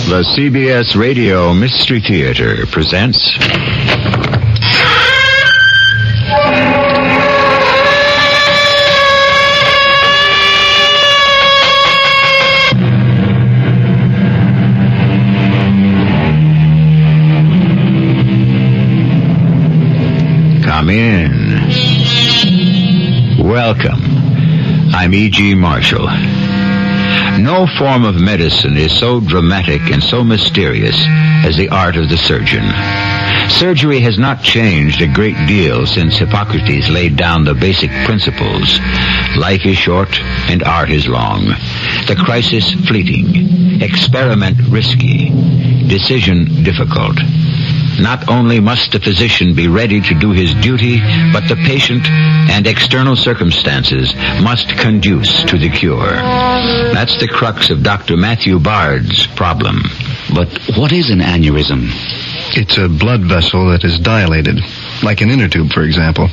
The CBS Radio Mystery Theater presents... Come in. Welcome. I'm E.G. Marshall. No form of medicine is so dramatic and so mysterious as the art of the surgeon. Surgery has not changed a great deal since Hippocrates laid down the basic principles. Life is short and art is long. The crisis fleeting. Experiment risky. Decision difficult. Not only must the physician be ready to do his duty, but the patient and external circumstances must conduce to the cure. That's the crux of Dr. Matthew Bard's problem. But what is an aneurysm? It's a blood vessel that is dilated, like an inner tube, for example.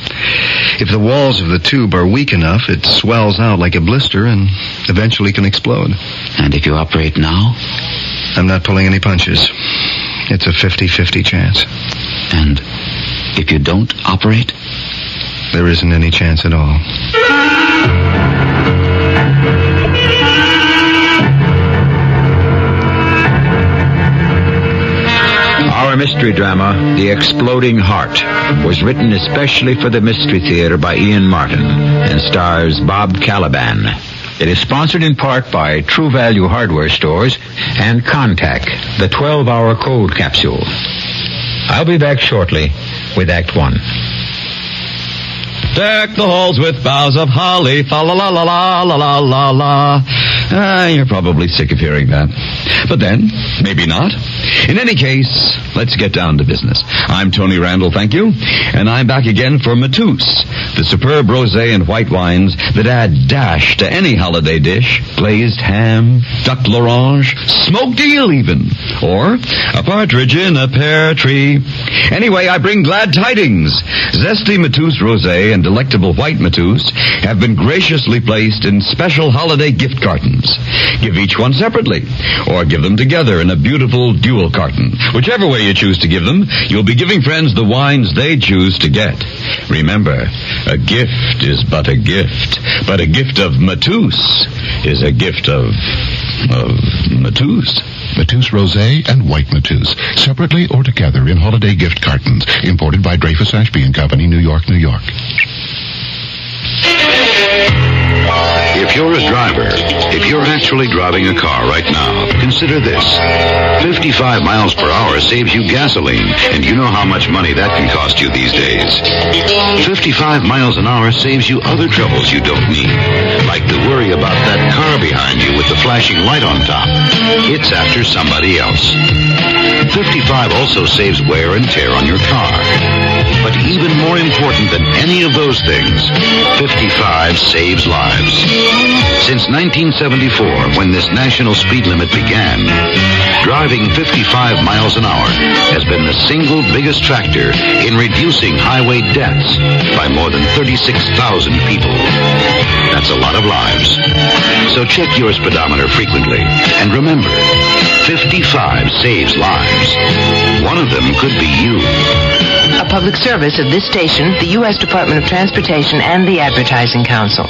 If the walls of the tube are weak enough, it swells out like a blister and eventually can explode. And if you operate now? I'm not pulling any punches. It's a 50-50 chance. And if you don't operate? There isn't any chance at all. Our mystery drama, The Exploding Heart, was written especially for the Mystery Theater by Ian Martin and stars Bob Caliban. It is sponsored in part by True Value Hardware Stores and Contact, the 12-hour cold capsule. I'll be back shortly with Act 1. Deck the halls with boughs of holly, fa la la la la la la la la. You're probably sick of hearing that. But then, maybe not. In any case, let's get down to business. I'm Tony Randall, thank you. And I'm back again for Matus, the superb rosé and white wines that add dash to any holiday dish. Glazed ham, duck l'orange, smoked eel even. Or a partridge in a pear tree. Anyway, I bring glad tidings. Zesty Matus rosé and delectable white Matus have been graciously placed in special holiday gift cartons. Give each one separately, or give them together in a beautiful dual carton. Whichever way you choose to give them, you'll be giving friends the wines they choose to get. Remember, a gift is but a gift, but a gift of Matus is a gift of Matus. Matus Rosé and White Matus, separately or together in holiday gift cartons, imported by Dreyfus Ashby & Company, New York, New York. If you're a driver, if you're actually driving a car right now, consider this. 55 miles per hour saves you gasoline, and you know how much money that can cost you these days. 55 miles an hour saves you other troubles you don't need, like the worry about that car behind you with the flashing light on top. It's after somebody else. 55 also saves wear and tear on your car. But even more important than any of those things, 55 saves lives. Since 1974, when this national speed limit began, driving 55 miles an hour has been the single biggest factor in reducing highway deaths by more than 36,000 people. That's a lot of lives. So check your speedometer frequently. And remember, 55 saves lives. One of them could be you. A public service of this station, the U.S. Department of Transportation, and the Advertising Council.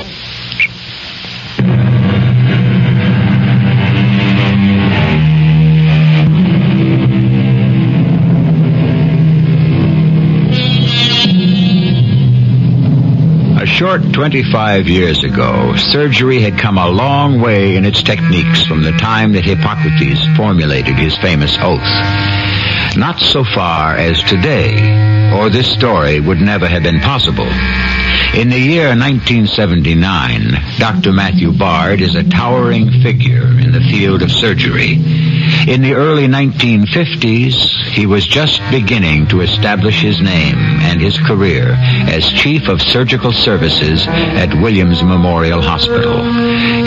A short 25 years ago, surgery had come a long way in its techniques from the time that Hippocrates formulated his famous oath. Not so far as today, or this story would never have been possible. In the year 1979, Dr. Matthew Bard is a towering figure in the field of surgery. In the early 1950s, he was just beginning to establish his name and his career as Chief of Surgical Services at Williams Memorial Hospital.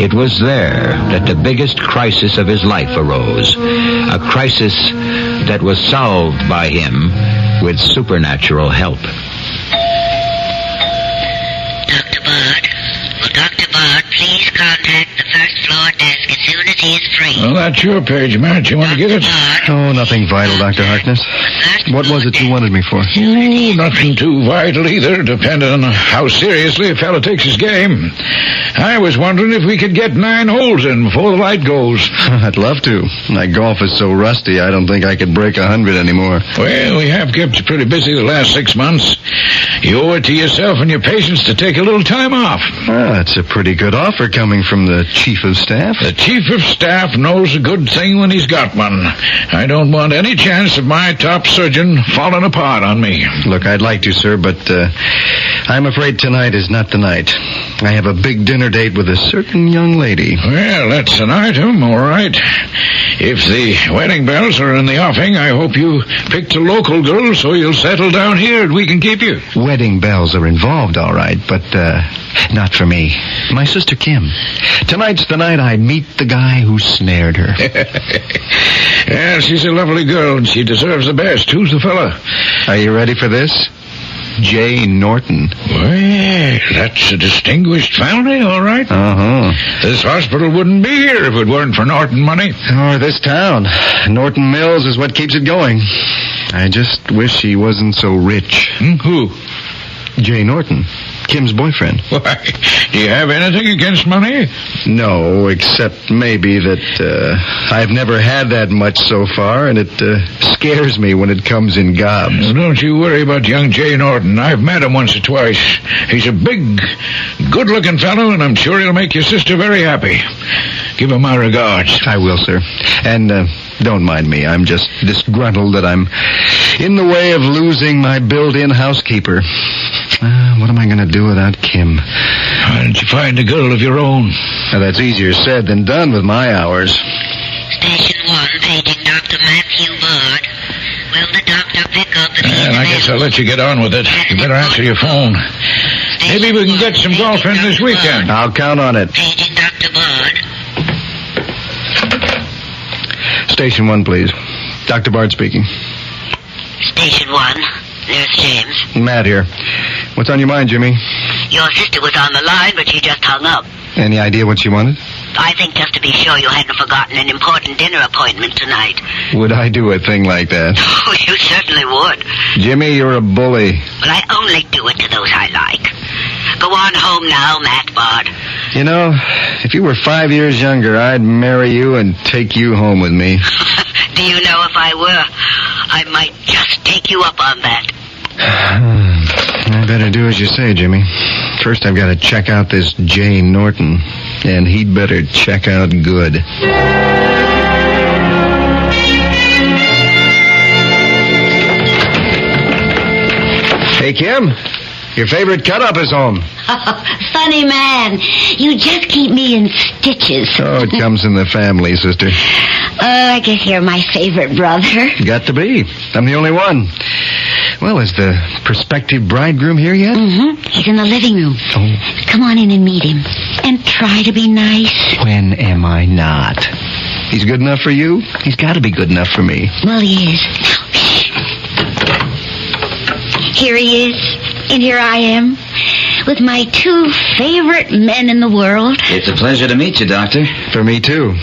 It was there that the biggest crisis of his life arose, a crisis that was solved by him with supernatural help. Dr. Bard, please contact contact the first floor desk as soon as he is free. Well, that's your page, Matt. You want to get it? Oh, nothing vital, Dr. Harkness. What was it you wanted me for? Oh, nothing too vital either, depending on how seriously a fellow takes his game. I was wondering if we could get 9 holes in before the light goes. I'd love to. My golf is so rusty, I don't think I could break 100 anymore. Well, we have kept you pretty busy the last 6 months. You owe it to yourself and your patients to take a little time off. Well, that's a pretty good offer coming from the Chief of Staff. The Chief of Staff knows a good thing when he's got one. I don't want any chance of my top surgeon falling apart on me. Look, I'd like to, sir, but I'm afraid tonight is not the night. I have a big dinner date with a certain young lady. Well, that's an item, all right. If the wedding bells are in the offing, I hope you picked a local girl so you'll settle down here and we can keep you. Wedding bells are involved, all right, but not for me. My sister Kim. Tonight's the night I meet the guy who snared her. Yeah, she's a lovely girl and she deserves the best. Who's the fella? Are you ready for this? J. Norton. Well, that's a distinguished family, all right. Uh-huh. This hospital wouldn't be here if it weren't for Norton money. Or this town. Norton Mills is what keeps it going. I just wish he wasn't so rich. Who? J. Norton. Kim's boyfriend. Why, do you have anything against money? No, except maybe that I've never had that much so far, and it scares me when it comes in gobs. Well, don't you worry about young J. Norton. I've met him once or twice. He's a big, good-looking fellow, and I'm sure he'll make your sister very happy. Give him my regards. I will, sir. And don't mind me. I'm just disgruntled that I'm in the way of losing my built-in housekeeper. What am I going to do without Kim? Why don't you find a girl of your own? Now, that's easier said than done with my hours. Station 1, paging Dr. Matthew Bard. Will the doctor pick up if he's I guess I'll let you get on with it. You better answer your phone. Maybe we can get some golf in this weekend. I'll count on it. Paging Dr. Bard. Station 1, please. Dr. Bard speaking. Station 1, Nurse James. Matt here. What's on your mind, Jimmy? Your sister was on the line, but she just hung up. Any idea what she wanted? I think just to be sure you hadn't forgotten an important dinner appointment tonight. Would I do a thing like that? Oh, you certainly would. Jimmy, you're a bully. But I only do it to those I like. Go on home now, Matt Bard. You know, if you were 5 years younger, I'd marry you and take you home with me. Do you know if I were, I might just take you up on that. I better do as you say, Jimmy. First, I've got to check out this J. Norton, and he'd better check out good. Hey, Kim, your favorite cut-up is home. Funny man. You just keep me in stitches. Oh, it comes in the family, sister. I guess you're my favorite brother. Got to be. I'm the only one. Well, is the prospective bridegroom here yet? Mm-hmm. He's in the living room. Oh. Come on in and meet him. And try to be nice. When am I not? He's good enough for you? He's got to be good enough for me. Well, he is. Here he is. And here I am. With my 2 favorite men in the world. It's a pleasure to meet you, Doctor. For me, too.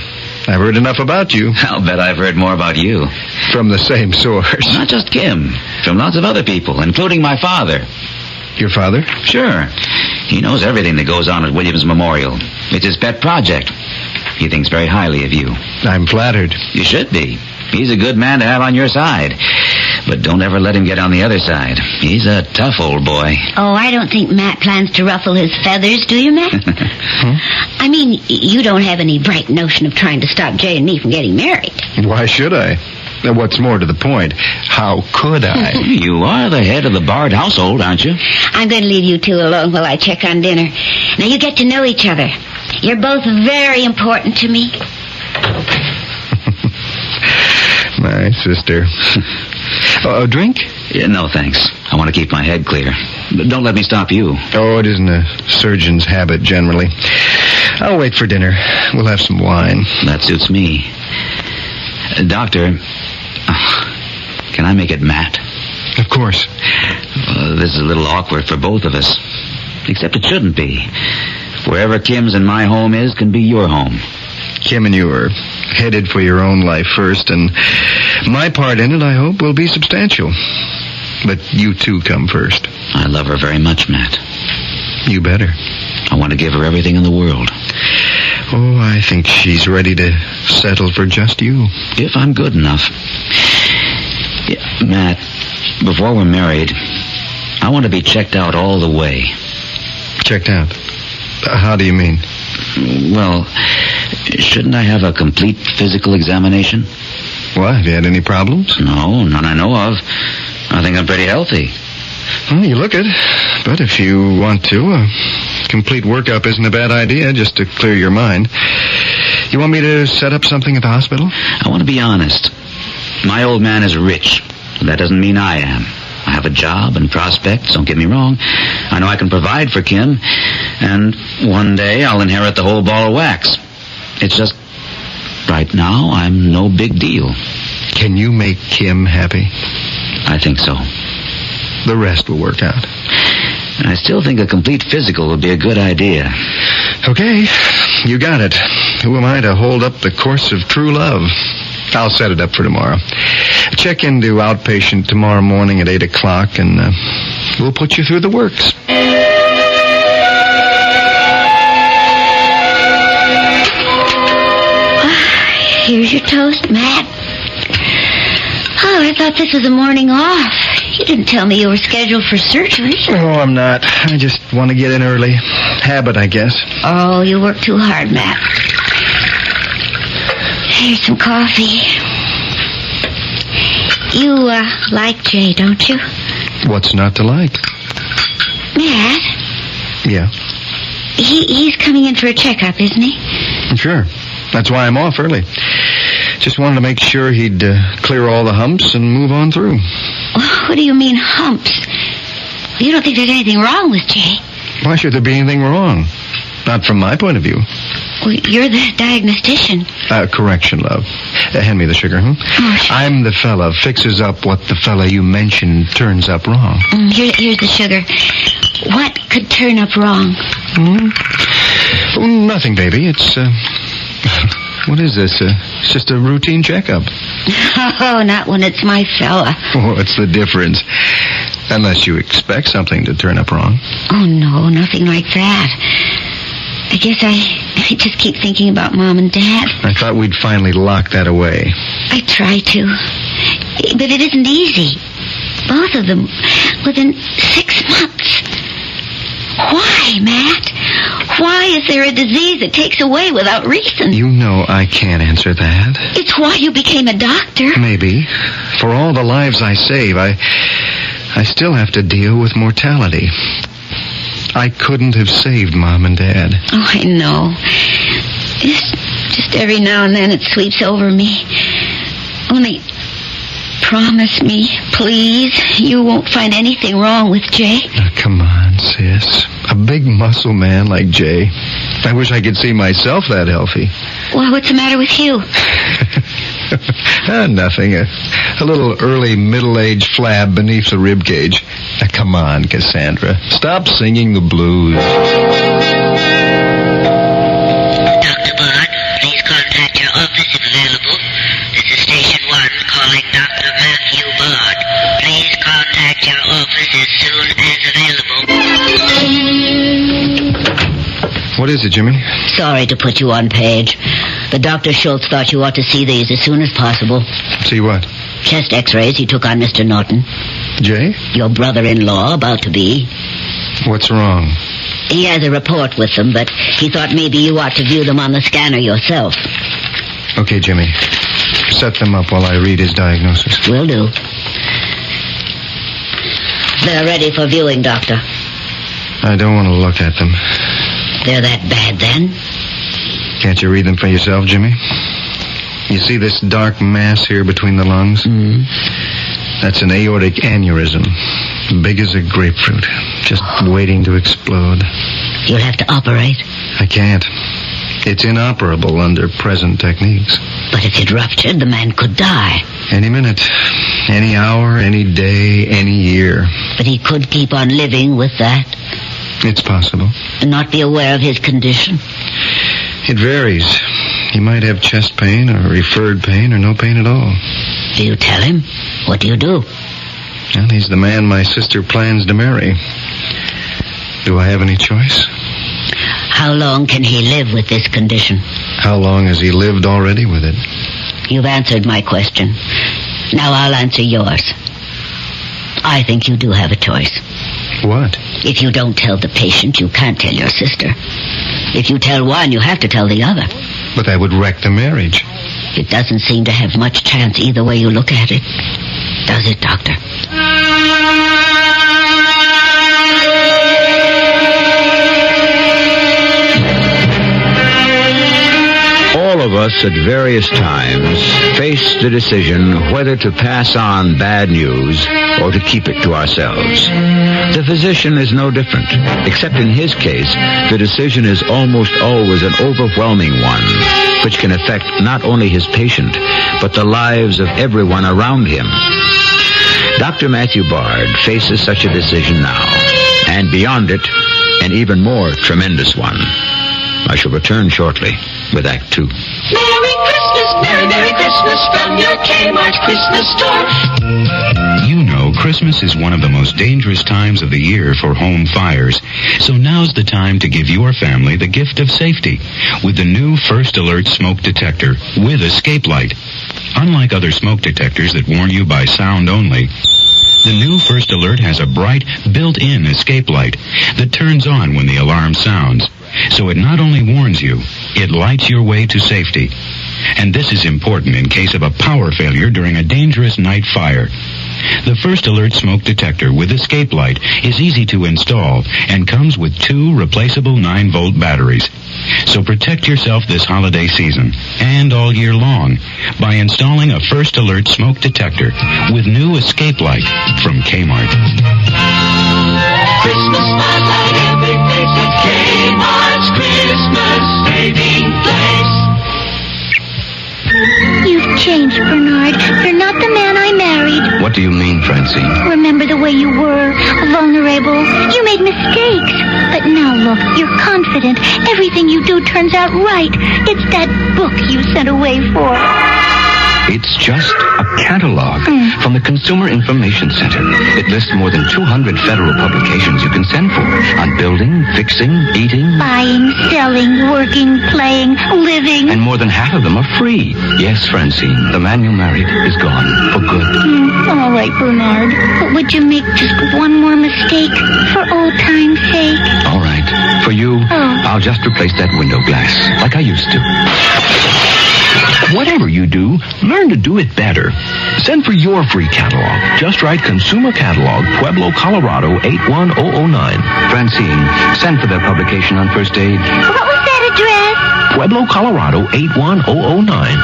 I've heard enough about you. I'll bet I've heard more about you. From the same source. Not just Kim. From lots of other people, including my father. Your father? Sure. He knows everything that goes on at Williams Memorial. It's his pet project. He thinks very highly of you. I'm flattered. You should be. He's a good man to have on your side. But don't ever let him get on the other side. He's a tough old boy. Oh, I don't think Matt plans to ruffle his feathers, do you, Matt? I mean, you don't have any bright notion of trying to stop Jay and me from getting married. Why should I? What's more to the point, how could I? You are the head of the Bard household, aren't you? I'm going to leave you 2 alone while I check on dinner. Now, you get to know each other. You're both very important to me. My sister. A drink? Yeah, no, thanks. I want to keep my head clear. But don't let me stop you. Oh, it isn't a surgeon's habit, generally. I'll wait for dinner. We'll have some wine. That suits me. Doctor, can I make it Matt? Of course. This is a little awkward for both of us. Except it shouldn't be. Wherever Kim's and my home is can be your home. Kim and you are headed for your own life first, and my part in it, I hope, will be substantial. But you too come first. I love her very much, Matt. You better. I want to give her everything in the world. Oh, I think she's ready to settle for just you. If I'm good enough. Yeah, Matt, before we're married, I want to be checked out all the way. Checked out? How do you mean? Well, shouldn't I have a complete physical examination? What, have you had any problems? No, none I know of. I think I'm pretty healthy. Well, you look it. But if you want to, a complete workup isn't a bad idea, just to clear your mind. You want me to set up something at the hospital? I want to be honest. My old man is rich. That doesn't mean I am. I have a job and prospects, don't get me wrong. I know I can provide for Kim, and one day I'll inherit the whole ball of wax. It's just, right now, I'm no big deal. Can you make Kim happy? I think so. The rest will work out. I still think a complete physical would be a good idea. Okay, you got it. Who am I to hold up the course of true love? I'll set it up for tomorrow. Check into outpatient tomorrow morning at 8 o'clock, and we'll put you through the works. Here's your toast, Matt. Oh, I thought this was a morning off. You didn't tell me you were scheduled for surgery. Oh, I'm not. I just want to get in early. Habit, I guess. Oh, you work too hard, Matt. Here's some coffee. You, like Jay, don't you? What's not to like? Matt? Yeah? He's coming in for a checkup, isn't he? Sure. That's why I'm off early. Just wanted to make sure he'd clear all the humps and move on through. What do you mean, humps? You don't think there's anything wrong with Jay? Why should there be anything wrong? Not from my point of view. Well, you're the diagnostician. Correction, love. Hand me the sugar, huh? Oh, sure. I'm the fella fixes up what the fella you mentioned turns up wrong. Here's the sugar. What could turn up wrong? Nothing, baby. It's, what is this? It's just a routine checkup. Oh, not when it's my fella. What's the difference? Unless you expect something to turn up wrong. Oh, no, nothing like that. I guess I just keep thinking about Mom and Dad. I thought we'd finally lock that away. I try to. But it isn't easy. Both of them within 6 months. Why, Matt? Why is there a disease that takes away without reason? You know I can't answer that. It's why you became a doctor. Maybe. For all the lives I save, I still have to deal with mortality. I couldn't have saved Mom and Dad. Oh, I know. Just every now and then it sweeps over me. Only promise me, please, you won't find anything wrong with Jay. Oh, come on, sis. A big muscle man like Jay. I wish I could see myself that healthy. Well, what's the matter with you? Nothing. A little early middle-aged flab beneath the rib cage. Now, come on, Cassandra. Stop singing the blues. Dr. Bard, please contact your office if available. This is Station 1 calling Dr. Matthew Bard. Please contact your office as soon as available. What is it, Jimmy? Sorry to put you on page. But Dr. Schultz thought you ought to see these as soon as possible. See what? Chest x-rays he took on Mr. Norton. Jay? Your brother-in-law, about to be. What's wrong? He has a report with them, but he thought maybe you ought to view them on the scanner yourself. Okay, Jimmy. Set them up while I read his diagnosis. Will do. They're ready for viewing, Doctor. I don't want to look at them. They're that bad, then? Can't you read them for yourself, Jimmy? You see this dark mass here between the lungs? Mm-hmm. That's an aortic aneurysm. Big as a grapefruit. Just waiting to explode. You'll have to operate. I can't. It's inoperable under present techniques. But if it ruptured, the man could die. Any minute. Any hour, any day, any year. But he could keep on living with that. It's possible. And not be aware of his condition? It varies. He might have chest pain or referred pain or no pain at all. Do you tell him? What do you do? Well, he's the man my sister plans to marry. Do I have any choice? How long can he live with this condition? How long has he lived already with it? You've answered my question. Now I'll answer yours. I think you do have a choice. What? If you don't tell the patient, you can't tell your sister. If you tell one, you have to tell the other. But that would wreck the marriage. It doesn't seem to have much chance either way you look at it. Does it, Doctor? All of us at various times face the decision whether to pass on bad news or to keep it to ourselves. The physician is no different, except in his case, the decision is almost always an overwhelming one, which can affect not only his patient, but the lives of everyone around him. Dr. Matthew Bard faces such a decision now, and beyond it, an even more tremendous one. I shall return shortly with Act 2. Merry Christmas, Merry, Merry Christmas from your Kmart Christmas store. You know, Christmas is one of the most dangerous times of the year for home fires. So now's the time to give your family the gift of safety with the new First Alert smoke detector with escape light. Unlike other smoke detectors that warn you by sound only, the new First Alert has a bright, built-in escape light that turns on when the alarm sounds. So it not only warns you, it lights your way to safety. And this is important in case of a power failure during a dangerous night fire. The First Alert smoke detector with escape light is easy to install and comes with 2 replaceable 9-volt batteries. So protect yourself this holiday season and all year long by installing a First Alert smoke detector with new escape light from Kmart. Christmas spotlight every place at Kmart's Christmas saving place. You've changed, Bernard. You're not the man I married. What do you mean, Francine? Remember the way you were, vulnerable. You made mistakes. But now look, you're confident. Everything you do turns out right. It's that book you sent away for. It's just a catalog from the Consumer Information Center. It lists more than 200 federal publications you can send for on building, fixing, eating, Buying, selling, working, playing, living. and more than half of them are free. Yes, Francine, the man you married is gone for good. All right, Bernard. But would you make just one more mistake for old time's sake? All right. For you, I'll just replace that window glass like I used to. Whatever you do, learn to do it better. Send for your free catalog. Just write Consumer Catalog, Pueblo, Colorado, 81009. Francine, send for that publication on First Aid. What was that address? Pueblo, Colorado, 81009.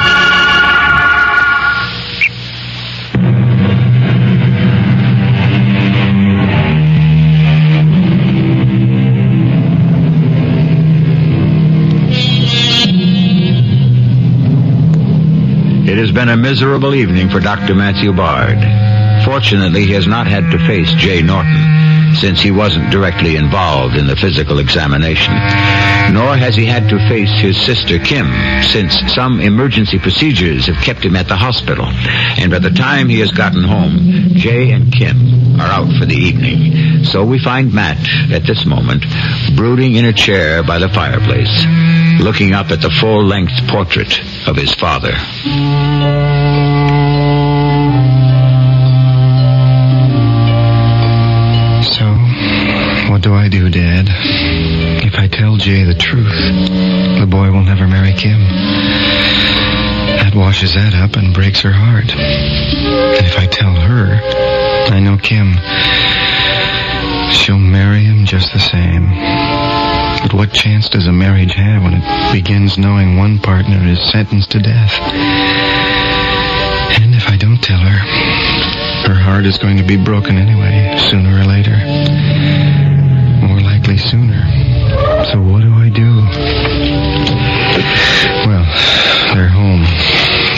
It has been a miserable evening for Dr. Matthew Bard. Fortunately, he has not had to face Jay Norton, since he wasn't directly involved in the physical examination. Nor has he had to face his sister Kim, since some emergency procedures have kept him at the hospital. And by the time he has gotten home, Jay and Kim are out for the evening. So we find Matt, at this moment, brooding in a chair by the fireplace, looking up at the full-length portrait of his father. So, what do I do, Dad? If I tell Jay the truth, the boy will never marry Kim. That washes that up and breaks her heart. And if I tell her, I know Kim, she'll marry him just the same. But what chance does a marriage have when it begins knowing one partner is sentenced to death? And if I don't tell her, her heart is going to be broken anyway, sooner or later. More likely sooner. So what do I do? Well, they're home.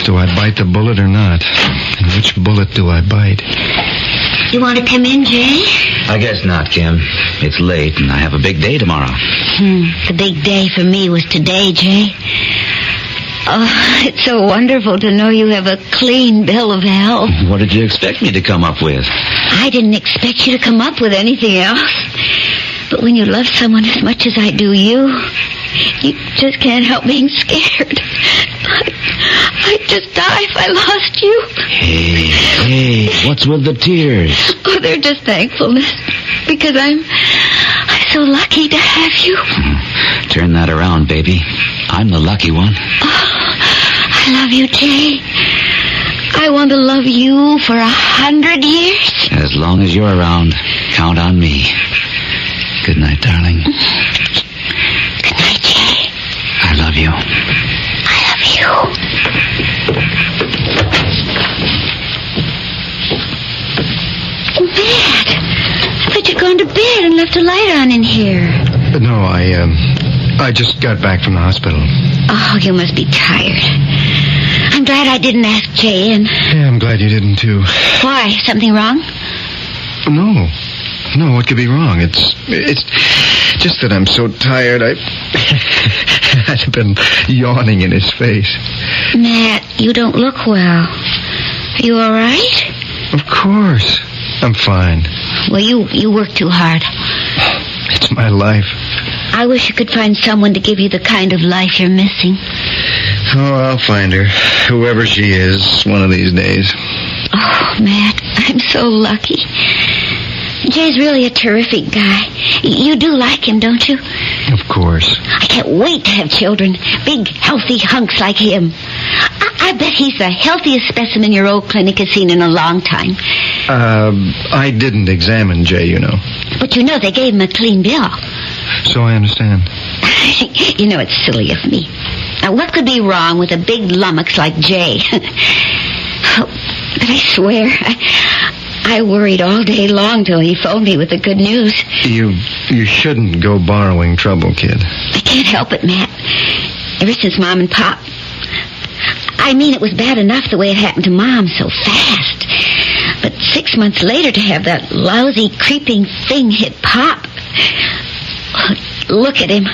Do I bite the bullet or not? And which bullet do I bite? You want to come in, Jay? I guess not, Kim. It's late, and I have a big day tomorrow. The big day for me was today, Jay. Oh, it's so wonderful to know you have a clean bill of health. What did you expect me to come up with? I didn't expect you to come up with anything else. But when you love someone as much as I do you just can't help being scared. I'd just die if I lost you. Hey, what's with the tears? Oh, they're just thankfulness. Because I'm so lucky to have you. Turn that around, baby. I'm the lucky one. I love you, Jay. I want to love you for 100 years. As long as you're around, count on me. Good night, darling. Good night, Jay. I love you. I love you. Oh, Matt. I thought you'd gone to bed and left a light on in here. No, I just got back from the hospital. Oh, you must be tired. I'm glad I didn't ask Jay in. Yeah, I'm glad you didn't, too. Why? Something wrong? No, what could be wrong? It's just that I'm so tired. I've been yawning in his face. Matt, you don't look well. Are you all right? Of course. I'm fine. Well, you work too hard. It's my life. I wish you could find someone to give you the kind of life you're missing. Oh, I'll find her. Whoever she is, one of these days. Oh, Matt, I'm so lucky. Jay's really a terrific guy. You do like him, don't you? Of course. I can't wait to have children. Big, healthy hunks like him. I bet he's the healthiest specimen your old clinic has seen in a long time. I didn't examine Jay, you know. But you know they gave him a clean bill. So I understand. You know, it's silly of me. Now, what could be wrong with a big lummox like Jay? But I swear, I worried all day long till he phoned me with the good news. You shouldn't go borrowing trouble, kid. I can't help it, Matt. Ever since Mom and Pop... I mean, it was bad enough the way it happened to Mom so fast. But 6 months later to have that lousy, creeping thing hit Pop... Look at him.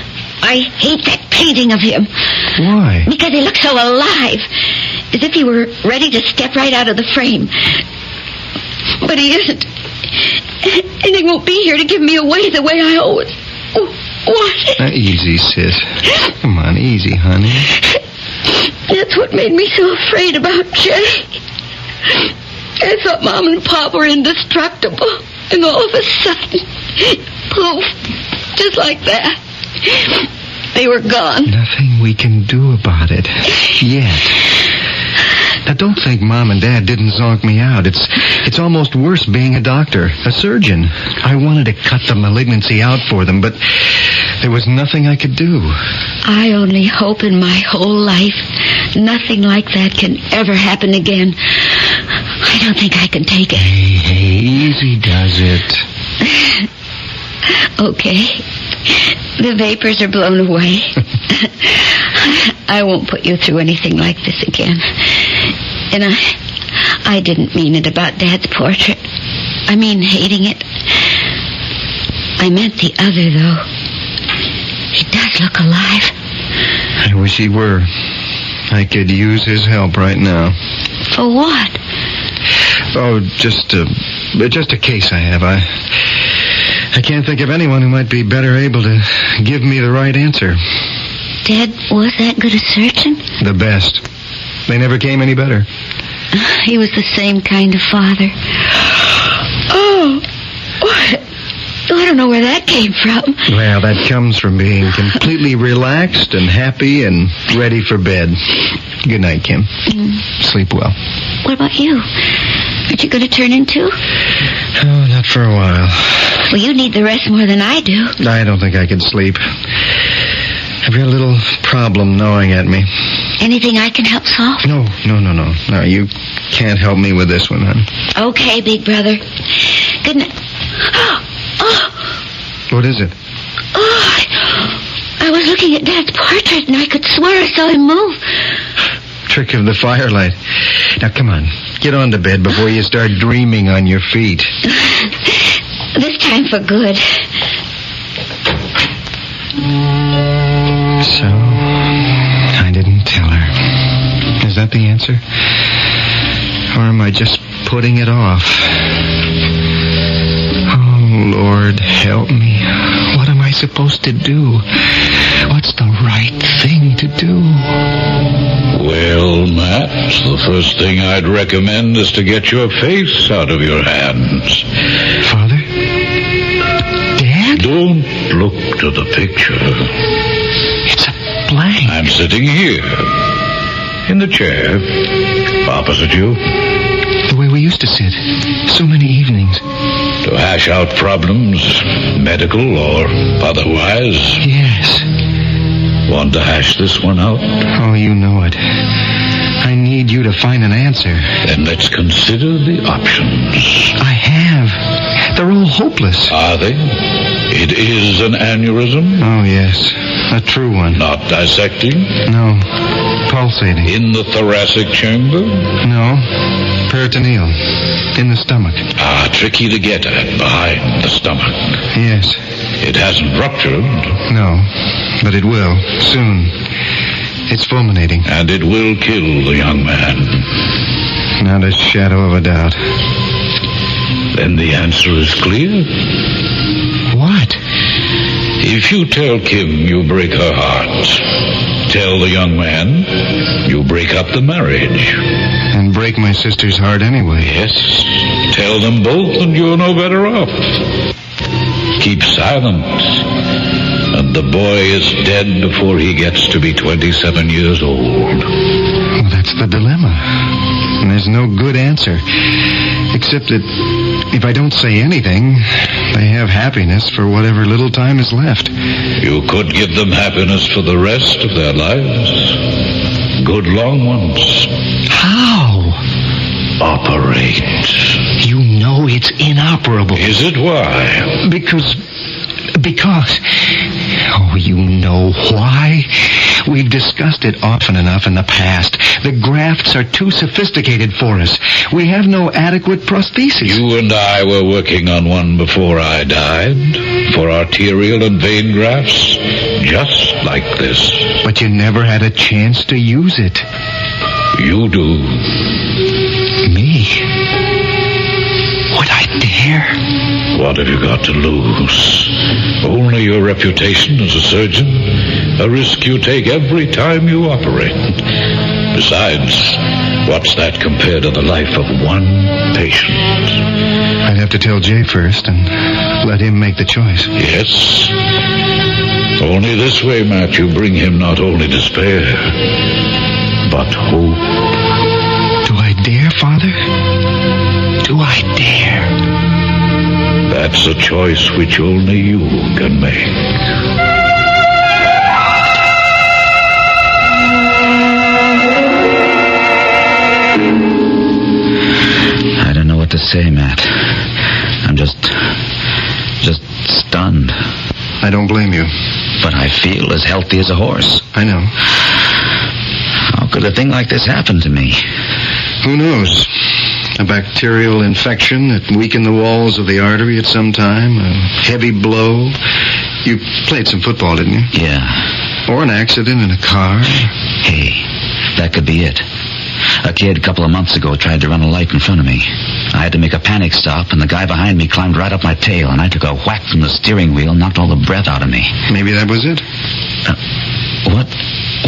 I hate that painting of him. Why? Because he looks so alive. As if he were ready to step right out of the frame. But he isn't. And he won't be here to give me away the way I always wanted. Easy, sis. Come on, easy, honey. That's what made me so afraid about Jay. I thought Mom and Pop were indestructible. And all of a sudden, poof, just like that, they were gone. Nothing we can do about it. Yet. Now, don't think Mom and Dad didn't zonk me out. It's almost worse being a doctor, a surgeon. I wanted to cut the malignancy out for them, but there was nothing I could do. I only hope in my whole life nothing like that can ever happen again. I don't think I can take it. Hey, easy does it. Okay. The vapors are blown away. I won't put you through anything like this again. And I didn't mean it about Dad's portrait. I mean hating it. I meant the other, though. He does look alive. I wish he were. I could use his help right now. For what? Oh, just a case I have. I can't think of anyone who might be better able to give me the right answer. Dad was that good a surgeon? The best. They never came any better. He was the same kind of father. Oh, what? I don't know where that came from. Well, that comes from being completely relaxed and happy and ready for bed. Good night, Kim. Sleep well. What about you? Aren't you going to turn in too? Oh, not for a while. Well, you need the rest more than I do. I don't think I could sleep. I've got a little problem gnawing at me. Anything I can help solve? No. No, you can't help me with this one, hon. Okay, big brother. Good night. Oh. What is it? Oh, I was looking at Dad's portrait and I could swear I saw him move. Trick of the firelight. Now, come on. Get on to bed before you start dreaming on your feet. This time dying for good. So, I didn't tell her. Is that the answer? Or am I just putting it off? Oh, Lord, help me. What am I supposed to do? What's the right thing to do? Well, Matt, the first thing I'd recommend is to get your face out of your hands. Father? Dad? Don't look to the picture. It's a blank. I'm sitting here, in the chair, opposite you. The way we used to sit, so many evenings. To hash out problems, medical or otherwise. Yes. Want to hash this one out? Oh, you know it. I need you to find an answer. Then let's consider the options. I have. They're all hopeless. Are they? It is an aneurysm? Oh, yes. A true one. Not dissecting? No. Pulsating. In the thoracic chamber? No. Peritoneal. In the stomach. Tricky to get at, behind the stomach. Yes. It hasn't ruptured. No, but it will, soon. It's fulminating. And it will kill the young man. Not a shadow of a doubt. Then the answer is clear. What? If you tell Kim you break her heart, tell the young man you break up the marriage. And break my sister's heart anyway. Yes. Tell them both and you're no better off. Keep silent. And the boy is dead before he gets to be 27 years old. Well, that's the dilemma. And there's no good answer. Except that if I don't say anything, they have happiness for whatever little time is left. You could give them happiness for the rest of their lives. Good long ones. How? Operate. You know it's inoperable. Is it why? Because... Oh, you know why? We've discussed it often enough in the past. The grafts are too sophisticated for us. We have no adequate prosthesis. You and I were working on one before I died. For arterial and vein grafts. Just like this. But you never had a chance to use it. You do. Me? Would I dare? What have you got to lose? Only your reputation as a surgeon. A risk you take every time you operate. Besides, what's that compared to the life of one patient? I'd have to tell Jay first and let him make the choice. Yes. Only this way, Matt, you bring him not only despair, but hope. Do I dare, Father? Do I dare? That's a choice which only you can make. I don't know what to say, Matt. I'm just stunned. I don't blame you. But I feel as healthy as a horse. I know. How could a thing like this happen to me? Who knows? A bacterial infection that weakened the walls of the artery at some time. A heavy blow. You played some football, didn't you? Yeah. Or an accident in a car. Hey, that could be it. A kid a couple of months ago tried to run a light in front of me. I had to make a panic stop, and the guy behind me climbed right up my tail, and I took a whack from the steering wheel and knocked all the breath out of me. Maybe that was it.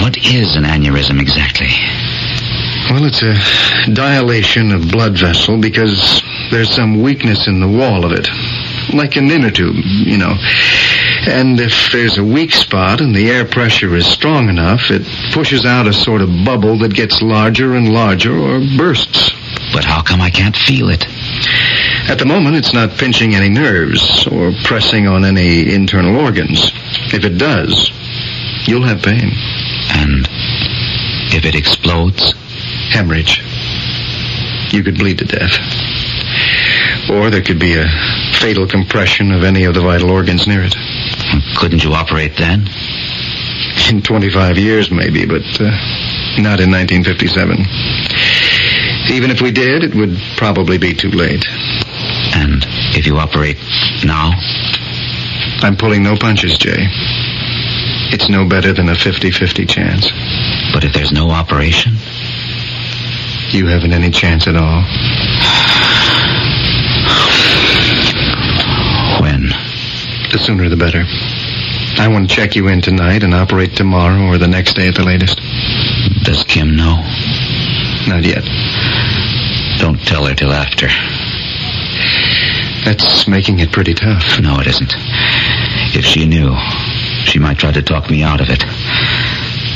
What is an aneurysm exactly? Well, it's a dilation of blood vessel because there's some weakness in the wall of it. Like an inner tube, you know. And if there's a weak spot and the air pressure is strong enough, it pushes out a sort of bubble that gets larger and larger or bursts. But how come I can't feel it? At the moment, it's not pinching any nerves or pressing on any internal organs. If it does, you'll have pain. And if it explodes? Hemorrhage. You could bleed to death. Or there could be a fatal compression of any of the vital organs near it. Couldn't you operate then? In 25 years, maybe, but not in 1957. Even if we did, it would probably be too late. And If you operate now? I'm pulling no punches, Jay. It's no better than a 50-50 chance. But if there's no operation? You haven't any chance at all. When? The sooner the better. I want to check you in tonight and operate tomorrow or the next day at the latest. Does Kim know? Not yet. Don't tell her till after. That's making it pretty tough. No, it isn't. If she knew, she might try to talk me out of it.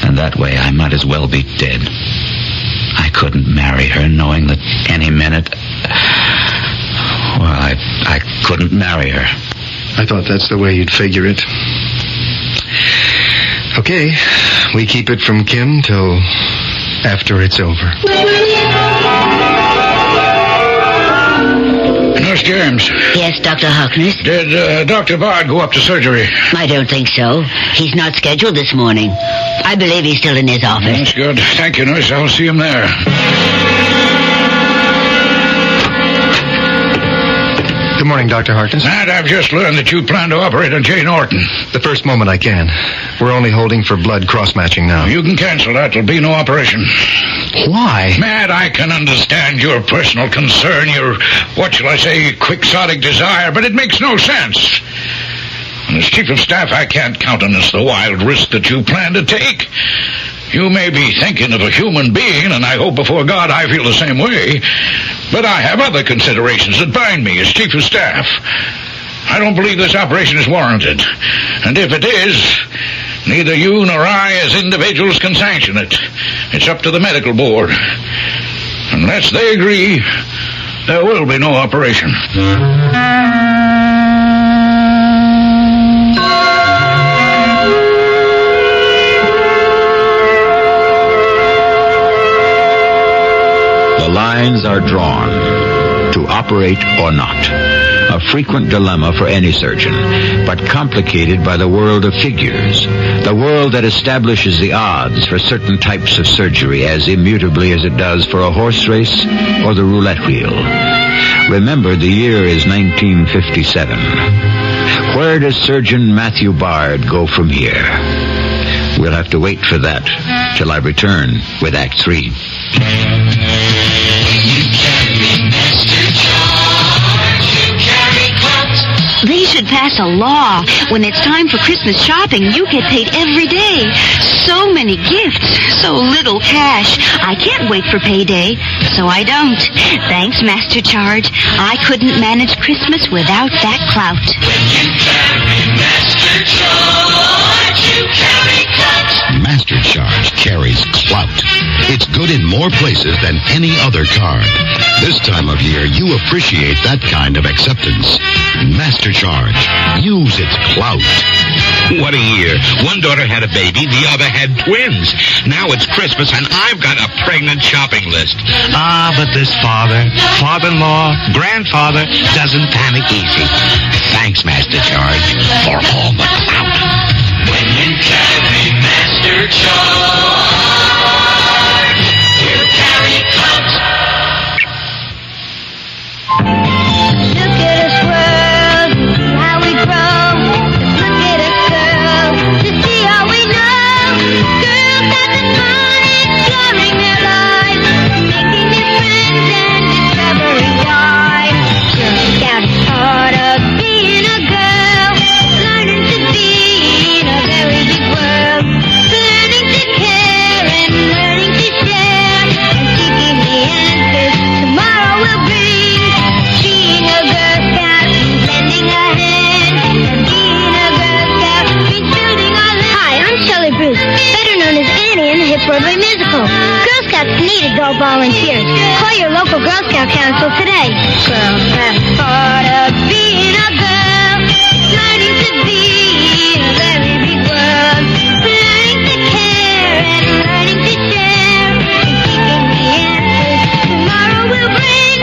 And that way I might as well be dead. I couldn't marry her knowing that any minute... Well, I couldn't marry her. I thought that's the way you'd figure it. Okay, we keep it from Kim till after it's over. Nurse James. Yes, Dr. Harkness? Did Dr. Bard go up to surgery? I don't think so. He's not scheduled this morning. I believe he's still in his office. That's good. Thank you, nurse. I'll see him there. Good morning, Dr. Harkness. Matt, I've just learned that you plan to operate on Jay Norton. The first moment I can. We're only holding for blood cross-matching now. You can cancel that. There'll be no operation. Why? Matt, I can understand your personal concern, your, what shall I say, quixotic desire, but it makes no sense. And as chief of staff, I can't countenance the wild risk that you plan to take. You may be thinking of a human being, and I hope before God I feel the same way, but I have other considerations that bind me as chief of staff. I don't believe this operation is warranted, and if it is, neither you nor I as individuals can sanction it. It's up to the medical board. Unless they agree, there will be no operation. The lines are drawn, to operate or not. A frequent dilemma for any surgeon, but complicated by the world of figures, the world that establishes the odds for certain types of surgery as immutably as it does for a horse race or the roulette wheel. Remember, the year is 1957. Where does Surgeon Matthew Bard go from here? We'll have to wait for that till I return with Act 3. They should pass a law. When it's time for Christmas shopping, you get paid every day. So many gifts, so little cash. I can't wait for payday, so I don't. Thanks, Master Charge. I couldn't manage Christmas without that clout. When you carry Master Charge, you carry clout. Master Charge carries clout. It's good in more places than any other card. This time of year, you appreciate that kind of acceptance. Master Charge. Use its clout. What a year. One daughter had a baby, the other had twins. Now it's Christmas and I've got a pregnant shopping list. Ah, but this father-in-law, grandfather doesn't panic easy. Thanks, Master Charge, for all the clout. When you carry Master Charge, you carry clout. Look at us world, how we grow. Look at us girls, to see how we know. Girls have been fun exploring their lives, making new friends and discovering life. Girl Scout is part of being a girl, learning to be in a very big world, learning to care and learning to share, and seeking the answers tomorrow will bring. Being a Girl Scout means lending a hand, and being a Girl Scout means building our land. Hi, I'm Shelley Bruce, better known as Annie in the hit Broadway musical. Girl Scouts need adult volunteers. Call your local Girl Scout council today. Girl Scouts part of being a girl, learning to be in a very big world, learning to care and learning to share, and seeking the answers tomorrow will bring.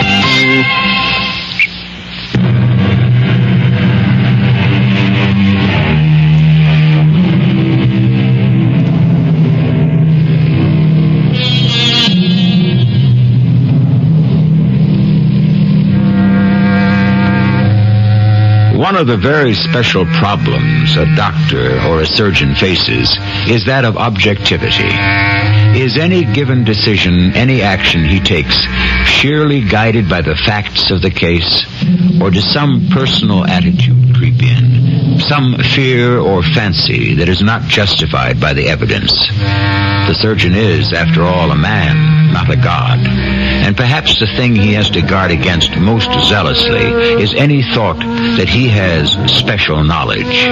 One of the very special problems a doctor or a surgeon faces is that of objectivity. Is any given decision, any action he takes, sheerly guided by the facts of the case, or does some personal attitude creep in, some fear or fancy that is not justified by the evidence? The surgeon is, after all, a man, not a god, and perhaps the thing he has to guard against most zealously is any thought that he has special knowledge.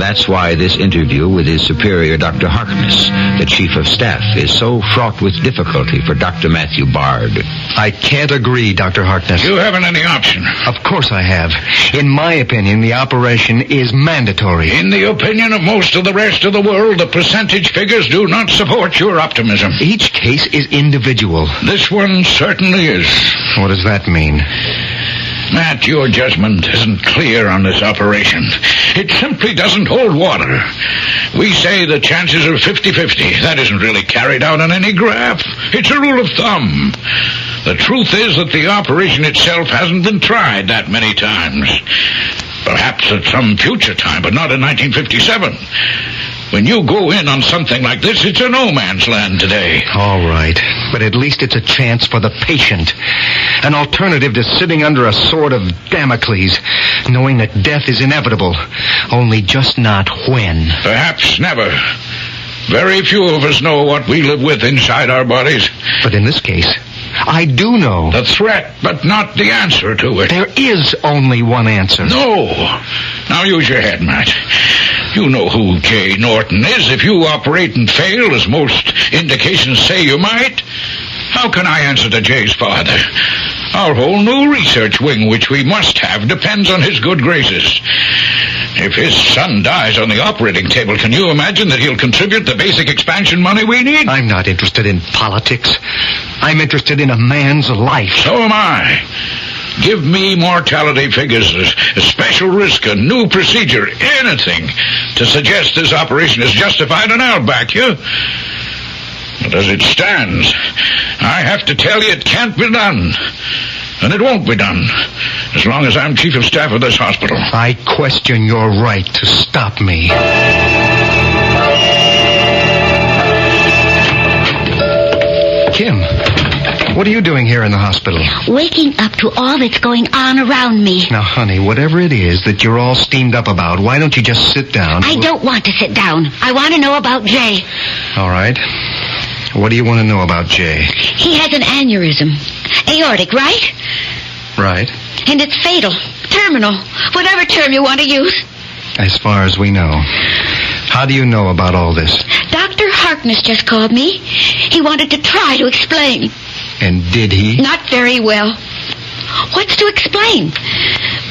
That's why this interview with his superior, Dr. Harkness, the chief of staff, is so fraught with difficulty for Dr. Matthew Bard. I can't agree, Dr. Harkness. You haven't any option. Of course I have. In my opinion, the operation is mandatory. In the opinion of most of the rest of the world, the percentage figures do not support your optimism. Each case is individual. This one certainly is. What does that mean? Matt, your judgment isn't clear on this operation. It simply doesn't hold water. We say the chances are 50-50. That isn't really carried out on any graph. It's a rule of thumb. The truth is that the operation itself hasn't been tried that many times. Perhaps at some future time, but not in 1957. When you go in on something like this, it's a no man's land today. All right, but at least it's a chance for the patient. An alternative to sitting under a sword of Damocles, knowing that death is inevitable, only just not when. Perhaps never. Very few of us know what we live with inside our bodies. But in this case, I do know. The threat, but not the answer to it. There is only one answer. No. Now use your head, Matt. You know who Jay Norton is. If you operate and fail, as most indications say you might, how can I answer to Jay's father? Our whole new research wing, which we must have, depends on his good graces. If his son dies on the operating table, can you imagine that he'll contribute the basic expansion money we need? I'm not interested in politics. I'm interested in a man's life. So am I. Give me mortality figures, a special risk, a new procedure, anything to suggest this operation is justified, and I'll back you. But as it stands, I have to tell you it can't be done. And it won't be done as long as I'm chief of staff of this hospital. I question your right to stop me. Kim, what are you doing here in the hospital? Waking up to all that's going on around me. Now, honey, whatever it is that you're all steamed up about, why don't you just sit down? I don't want to sit down. I want to know about Jay. All right. What do you want to know about Jay? He has an aneurysm. Aortic, right? Right. And it's fatal. Terminal. Whatever term you want to use. As far as we know. How do you know about all this? Dr. Harkness just called me. He wanted to try to explain. And did he? Not very well. What's to explain?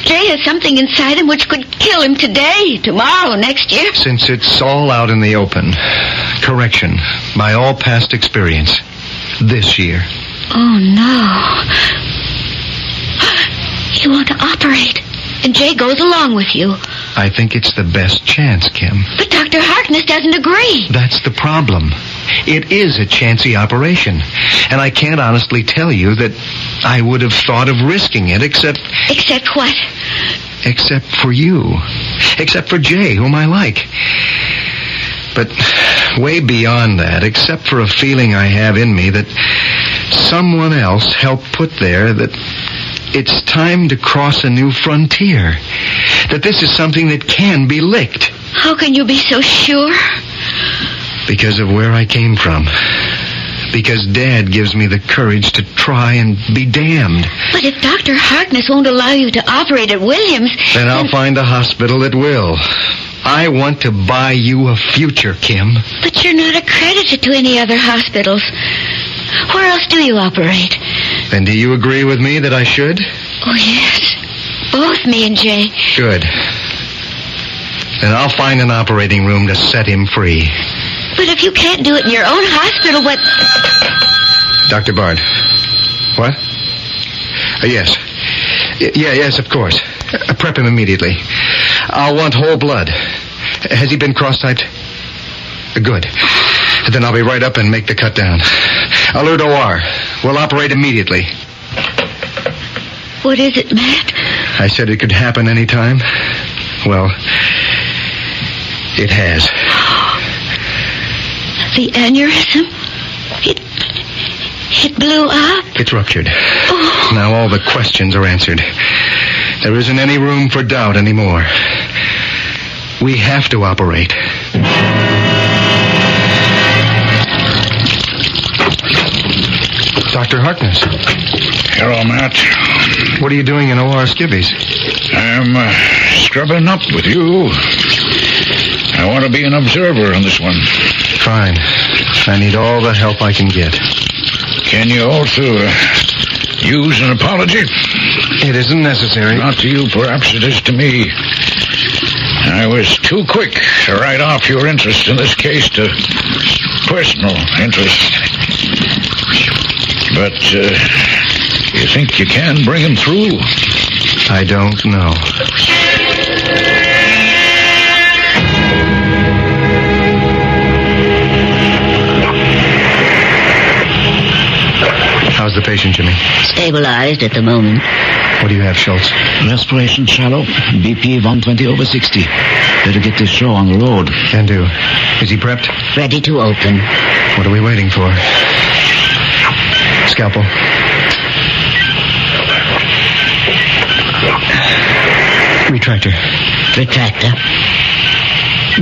Jay has something inside him which could kill him today, tomorrow, next year. Since it's all out in the open, correction, by all past experience, this year. Oh, no. You want to operate, and Jay goes along with you. I think it's the best chance, Kim. But Dr. Harkness doesn't agree. That's the problem. It is a chancy operation, and I can't honestly tell you that I would have thought of risking it except... Except what? Except for you. Except for Jay, whom I like. But way beyond that, except for a feeling I have in me that someone else helped put there that it's time to cross a new frontier. That this is something that can be licked. How can you be so sure? Because of where I came from. Because Dad gives me the courage to try and be damned. But if Dr. Harkness won't allow you to operate at Williams... Then I'll find a hospital that will. I want to buy you a future, Kim. But you're not accredited to any other hospitals. Where else do you operate? Then do you agree with me that I should? Oh, yes. Both me and Jay. Good. Then I'll find an operating room to set him free. But if you can't do it in your own hospital, what... Dr. Bard. What? Yes. Yes, of course. Prep him immediately. I'll want whole blood. Has he been cross-typed? Good. Then I'll be right up and make the cut down. Alert OR. We'll operate immediately. What is it, Matt? I said it could happen any time. Well, it has. The aneurysm? It blew up? It's ruptured. Now all the questions are answered. There isn't any room for doubt anymore. We have to operate. Dr. Harkness. Hello, Matt. What are you doing in OR Skivvies? I'm scrubbing up with you. I want to be an observer on this one. Fine. I need all the help I can get. Can you also use an apology? It isn't necessary. Not to you, perhaps it is to me. I was too quick to write off your interest in this case to personal interest. But you think you can bring him through? I don't know. How's the patient, Jimmy? Stabilized at the moment. What do you have, Schultz? Respiration shallow. BP 120/60. Better get this show on the road. Can do. Is he prepped? Ready to open. What are we waiting for? Scalpel. Retractor. Retractor.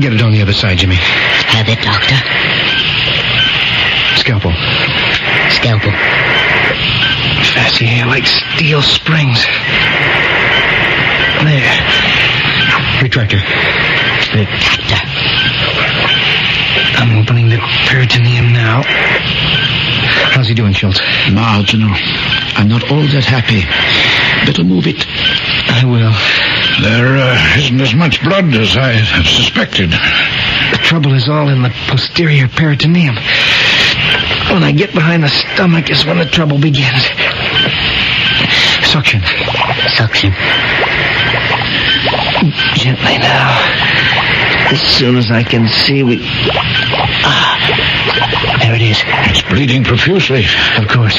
Get it on the other side, Jimmy. Have it, Doctor. Scalpel. Scalpel. Fascia here like steel springs. There. Retractor. Retractor. I'm opening the peritoneum now. How's he doing, Schultz? Marginal. I'm not all that happy. Better move it. I will. There isn't as much blood as I suspected. The trouble is all in the posterior peritoneum. When I get behind the stomach is when the trouble begins. Suction. Suction. Gently now. As soon as I can see, we... there it is. It's bleeding profusely. Of course.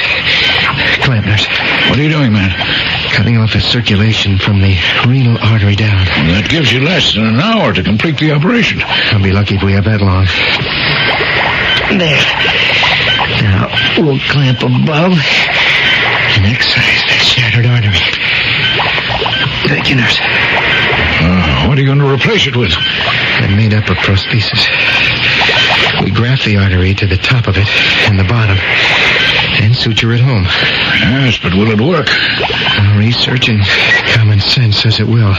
Clamp nurse. What are you doing, man? Cutting off the circulation from the renal artery down. Well, that gives you less than an hour to complete the operation. I'll be lucky if we have that long. There. Now, we'll clamp above and excise that shattered artery. Thank you, nurse. What are you going to replace it with? I made up a prosthesis. We graft the artery to the top of it and the bottom and suture it home. Yes, but will it work? Research and common sense says it will.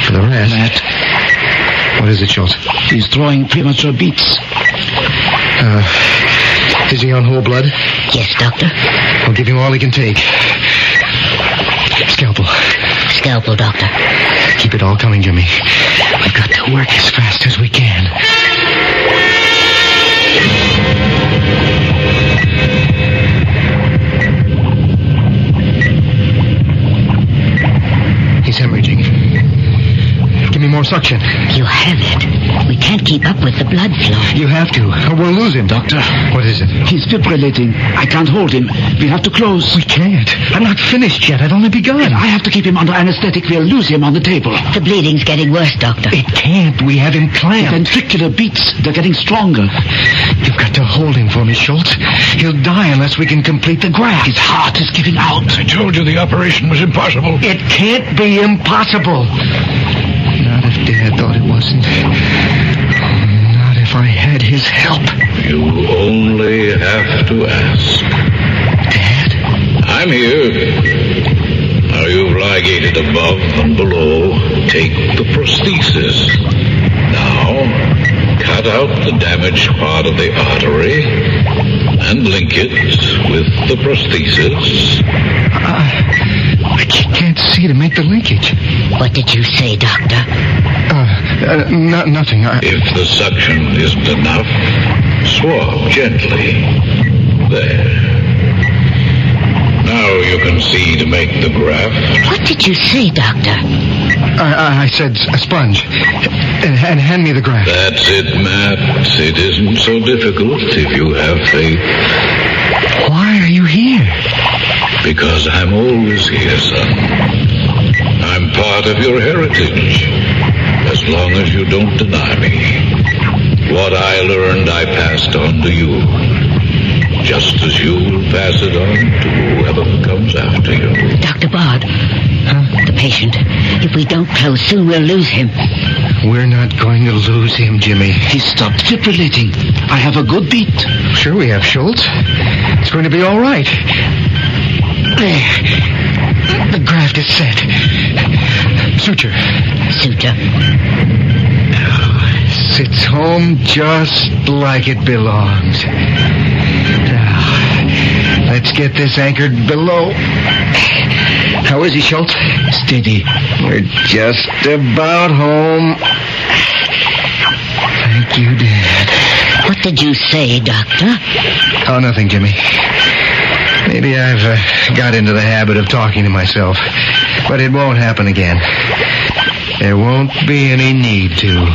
For the rest... Matt. What is it, Schultz? He's throwing premature beats. Is he on whole blood? Yes, Doctor. I'll give him all he can take. Scalpel. Scalpel, Doctor. Keep it all coming, Jimmy. We've got to work as fast as we can. He's hemorrhaging. Give me more suction. You have it. We can't keep up with the blood flow. You have to, or we'll lose him. Doctor. What is it? He's fibrillating. I can't hold him. We have to close. We can't. I'm not finished yet. I've only begun. I have to keep him under anesthetic. We'll lose him on the table. The bleeding's getting worse, Doctor. It can't. We have him The clamped. ventricular beats, they're getting stronger. You've got to hold him for me, Schultz. He'll die unless we can complete the graft. His heart is giving out. I told you the operation was impossible. It can't be impossible. Not if Dad thought it wasn't. Not if I had his help. You only have to ask. Dad? I'm here. Now you've ligated above and below. Take the prosthesis. Now, cut out the damaged part of the artery and link it with the prosthesis. I can't see to make the linkage. What did you say, Doctor? Nothing. If the suction isn't enough, swab gently. There. Now you can see to make the graft. What did you say, Doctor? I said a sponge. And hand me the graft. That's it, Matt. It isn't so difficult if you have faith. Why are you here? Because I'm always here, son. I'm part of your heritage, as long as you don't deny me. What I learned, I passed on to you, just as you will pass it on to whoever comes after you. Dr. Bard. The patient. If we don't close soon, we'll lose him. We're not going to lose him, Jimmy. He stopped fibrillating. I have a good beat. Sure we have, Schultz. It's going to be all right. There. The graft is set. Suture. Sits home just like it belongs. Now, let's get this anchored below. How is he, Schultz? Steady. We're just about home. Thank you, Dad. What did you say, Doctor? Oh, nothing, Jimmy. Maybe I've got into the habit of talking to myself. But it won't happen again. There won't be any need to.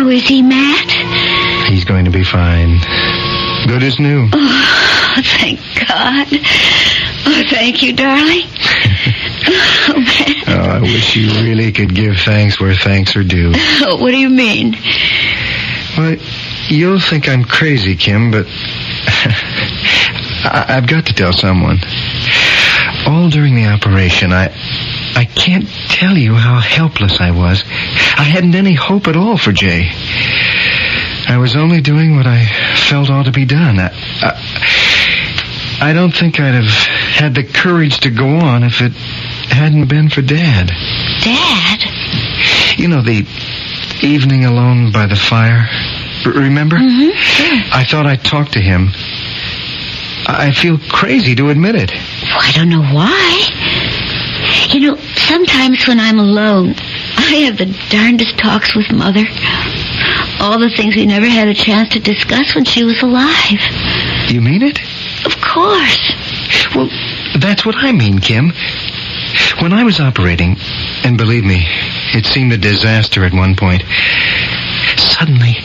Is he, Matt? He's going to be fine. Good as new. Oh, thank God. Oh, thank you, darling. Oh, Matt. Oh, I wish you really could give thanks where thanks are due. Oh, what do you mean? Well, you'll think I'm crazy, Kim, but I've got to tell someone. All during the operation, I can't tell you how helpless I was. I hadn't any hope at all for Jay. I was only doing what I felt ought to be done. I don't think I'd have had the courage to go on if it hadn't been for Dad. Dad? You know, the evening alone by the fire. Remember? Mm-hmm, sure. I thought I'd talk to him. I feel crazy to admit it. Well, I don't know why. You know, sometimes when I'm alone, I have the darndest talks with Mother. All the things we never had a chance to discuss when she was alive. You mean it? Of course. Well, that's what I mean, Kim. When I was operating, and believe me, it seemed a disaster at one point, suddenly,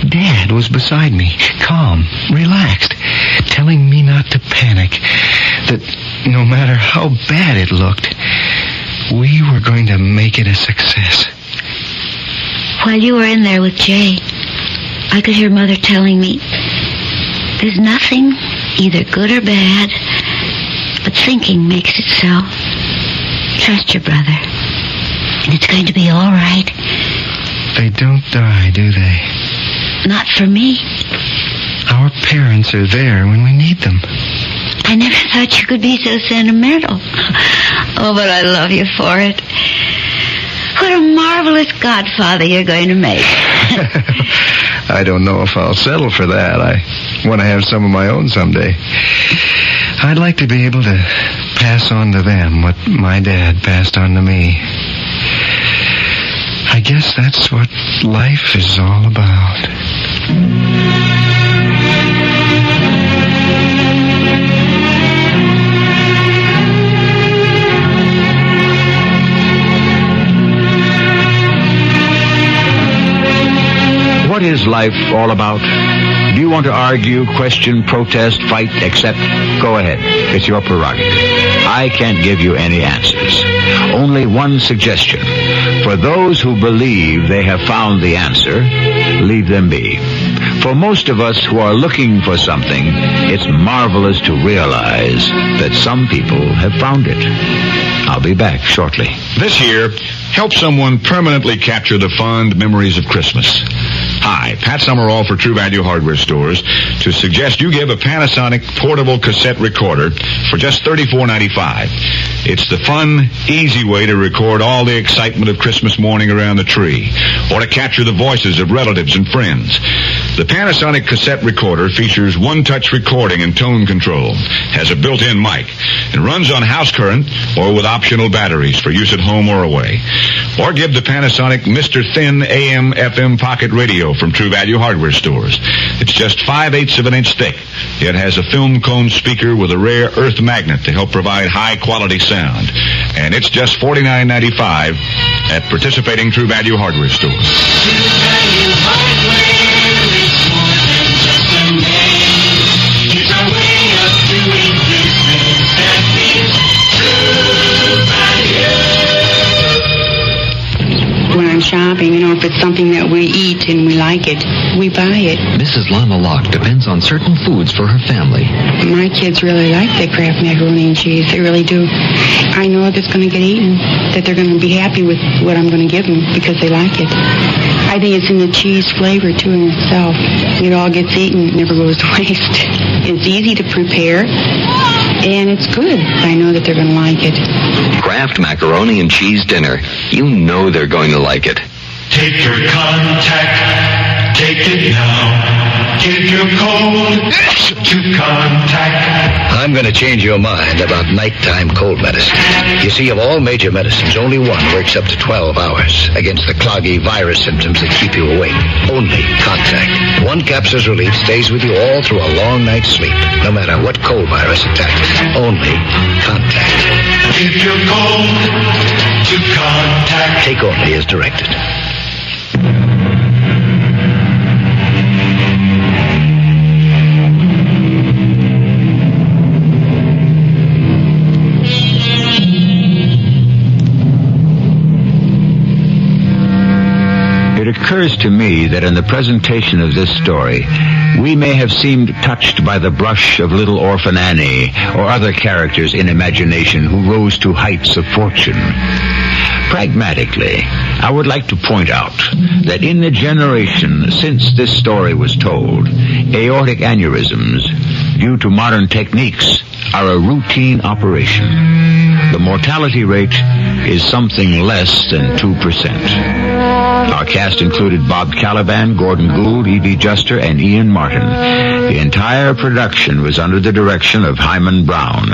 Dad was beside me, calm, relaxed, telling me not to panic, that no matter how bad it looked, we were going to make it a success. While you were in there with Jay, I could hear Mother telling me, there's nothing, either good or bad, but thinking makes it so. Trust your brother, and it's going to be all right. They don't die, do they? Not for me. Our parents are there when we need them. I never thought you could be so sentimental. Oh, but I love you for it. What a marvelous godfather you're going to make. I don't know if I'll settle for that. I want to have some of my own someday. I'd like to be able to pass on to them what my dad passed on to me. I guess that's what life is all about. What is life all about? Do you want to argue, question, protest, fight, accept? Go ahead. It's your prerogative. I can't give you any answers. Only one suggestion. For those who believe they have found the answer, leave them be. For most of us who are looking for something, it's marvelous to realize that some people have found it. I'll be back shortly. This year, help someone permanently capture the fond memories of Christmas. Hi, Pat Summerall for True Value Hardware Stores to suggest you give a Panasonic portable cassette recorder for just $34.95. It's the fun, easy way to record all the excitement of Christmas morning around the tree, or to capture the voices of relatives and friends. The Panasonic cassette recorder features one-touch recording and tone control, has a built-in mic, and runs on house current or with optional batteries for use at home or away. Or give the Panasonic Mr. Thin AM/FM pocket radio from True Value Hardware Stores. It's just 5/8 of an inch thick. It has a film cone speaker with a rare earth magnet to help provide high-quality sound. And it's just $49.95 at participating True Value Hardware Stores. True Value Hardware is more than just a name. It's a way of doing business that means True Value. When I'm shopping, if it's something that we eat and we like it, we buy it. Mrs. Lana Locke depends on certain foods for her family. My kids really like the Kraft macaroni and cheese. They really do. I know if it's going to get eaten, that they're going to be happy with what I'm going to give them because they like it. I think it's in the cheese flavor, too, in itself. It all gets eaten. It never goes to waste. It's easy to prepare, and it's good. I know that they're going to like it. Kraft macaroni and cheese dinner. You know they're going to like it. Take your contact, take it now. Give your code to contact. I'm going to change your mind about nighttime cold medicine. You see, of all major medicines, only one works up to 12 hours against the cloggy virus symptoms that keep you awake. Only Contact. One capsule's relief stays with you all through a long night's sleep, no matter what cold virus attacks. Only Contact. Give your code to contact. Take only as directed. It occurs to me that in the presentation of this story, we may have seemed touched by the brush of little orphan Annie or other characters in imagination who rose to heights of fortune. Pragmatically, I would like to point out that in the generation since this story was told, aortic aneurysms, due to modern techniques, are a routine operation. The mortality rate is something less than 2%. Our cast included Bob Caliban, Gordon Gould, E.B. Juster, and Ian Martin. The entire production was under the direction of Hyman Brown.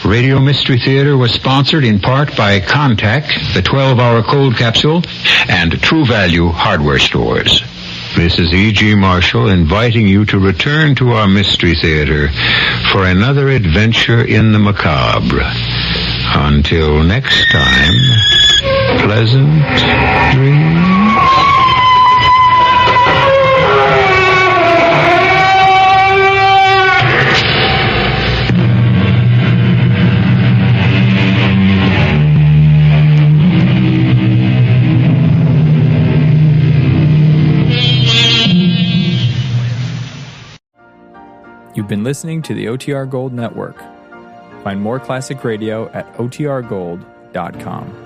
Radio Mystery Theater was sponsored in part by Contact, the 12-hour cold capsule, and True Value Hardware Stores. This is E.G. Marshall inviting you to return to our Mystery Theater for another adventure in the macabre. Until next time, pleasant dreams. You've been listening to the OTR Gold Network. Find more classic radio at otrgold.com.